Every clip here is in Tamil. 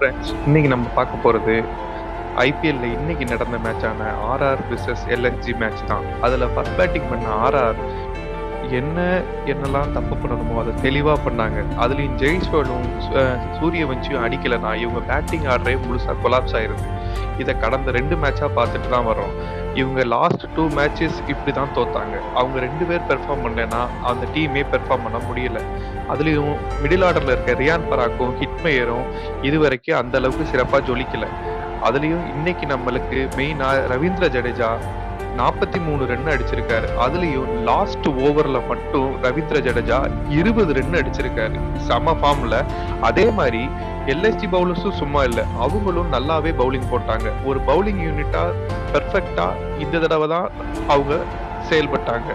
ஃப்ரெண்ட்ஸ், இன்னைக்கு நம்ம பார்க்க போறது ஐபிஎல்ல இன்னைக்கு நடந்த மேட்சான ஆர்ஆர் விசஸ் எல்எஸ்ஜி மேட்ச் தான். அதுல ஃபர்ஸ்ட் பேட்டிங் பண்ண ஆர்ஆர் என்ன என்னெல்லாம் தப்பு பண்ணணுமோ அதை தெளிவா பண்ணாங்க. அதுலயும் ஜெய்ஸ்வாலும் சூரியவன்சியும் அடிக்கலைன்னா இவங்க பேட்டிங் ஆர்டரே முழுசா கொலாப்ஸ் ஆயிருது. இதை கடந்த 2 மேட்சா பார்த்துட்டு தான் வர்றோம். இவங்க லாஸ்ட் 2 மேட்சஸ் இப்படி தான் தோத்தாங்க. அவங்க 2 பேர் பெர்ஃபார்ம் பண்ணலைன்னா அந்த டீமே பெர்ஃபார்ம் பண்ண முடியல. அதுலயும் மிடில் ஆர்டர்ல இருக்க ரியான் பராக்கும் ஹிட்மேயரும் இதுவரைக்கும் அந்த அளவுக்கு சிறப்பா ஜொலிக்கல. அதுலயும் இன்னைக்கு நம்மளுக்கு மெயினா ரவீந்திர ஜடேஜா 43 ரன் அடிச்சிருக்காரு. அதுலயும் லாஸ்ட் ஓவர்ல மட்டும் ரவீந்திர ஜடேஜா 20 ரன் அடிச்சிருக்காரு. செம ஃபார்ம்ல. அதே மாதிரி எல்எஸ்டி பவுலர்ஸும் சும்மா இல்ல, அவங்களும் நல்லாவே பவுலிங் போட்டாங்க. ஒரு பவுலிங் யூனிட்டா பெர்ஃபெக்டா இந்த தடவை தான் அவங்க செயல்பட்டாங்க.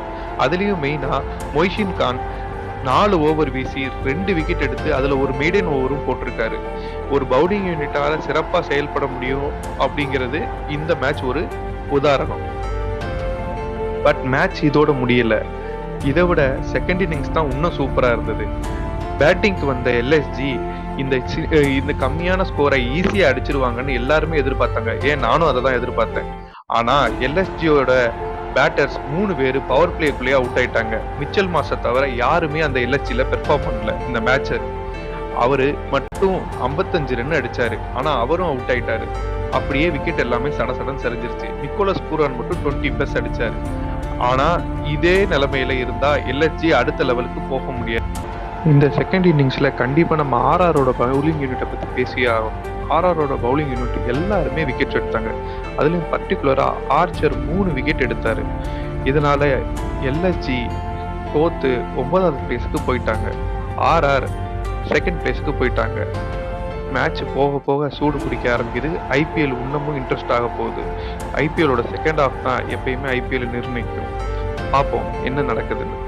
அதுலயும் மெயினா மொய்ஷின் கான் 4 ஓவர் வீசி 2 விக்கெட் எடுத்து அதுல ஒரு மீடியன் ஓவரும் போட்டிருக்காரு. ஒரு பவுலிங் யூனிட்டால சிறப்பா செயல்பட முடியும் அப்படிங்கிறது இந்த மேட்ச் ஒரு உதாரணம். பட் மேட்ச் இதோட முடியல. இதை விட செகண்ட் இன்னிங்ஸ் தான் இன்னும் சூப்பரா இருந்தது. பேட்டிங்க்கு வந்த எல்எஸ்ஜி இந்த கம்மியான ஸ்கோரை ஈஸியா அடிச்சிருவாங்கன்னு எல்லாருமே எதிர்பார்த்தாங்க. ஏன் நானும் அதை தான் எதிர்பார்த்தேன். ஆனா எல்எஸ்ஜியோட பேட்டர்ஸ் 3 பேர் பவர் பிளேக்குள்ளேயே அவுட் ஆயிட்டாங்க. மிச்சல் மாஸை தவிர யாருமே அந்த எல்எஸ்ஜில பெர்ஃபார்ம் பண்ணல இந்த மேட்ச். அவரு மட்டும் 55 ரன் அடிச்சாரு. ஆனா அவரும் அவுட் ஆயிட்டாரு. அப்படியே விக்கெட் எல்லாமே சடசடன் சரிஞ்சிருச்சு. நிக்கோலஸ் பூரான் மட்டும் 20+ அடிச்சாரு. ஆனா இதே நிலைமையில இருந்தா எல்எஸ்ஜி அடுத்த லெவலுக்கு போக முடியாது. இந்த செகண்ட் இன்னிங்ஸ்ல கண்டிப்பா நம்ம ஆர்ஆரோட பவுலிங் யூனிட்டை பத்தி பேசியே ஆகும். ஆர்ஆரோட பவுலிங் யூனிட் எல்லாருமே விக்கெட் எடுத்தாங்க. அதுலயும் பர்டிகுலரா ஆர்ச்சர் 3 விக்கெட் எடுத்தாரு. இதனால எல்எஸ்ஜி தோத்து 9வது பிளேஸ்க்கு போயிட்டாங்க. ஆர்ஆர் செகண்ட் பிளேஸ்க்கு போயிட்டாங்க. மேட்ச் போக போக சூடு பிடிக்க ஆரம்பிக்குது. ஐபிஎல் இன்னமும் இன்ட்ரெஸ்ட் ஆக போகுது. ஐபிஎல்லோட செகண்ட் ஹாஃப் தான் எப்பயுமே ஐபிஎல் நிர்ணயிக்கும். பார்ப்போம் என்ன நடக்குதுன்னு.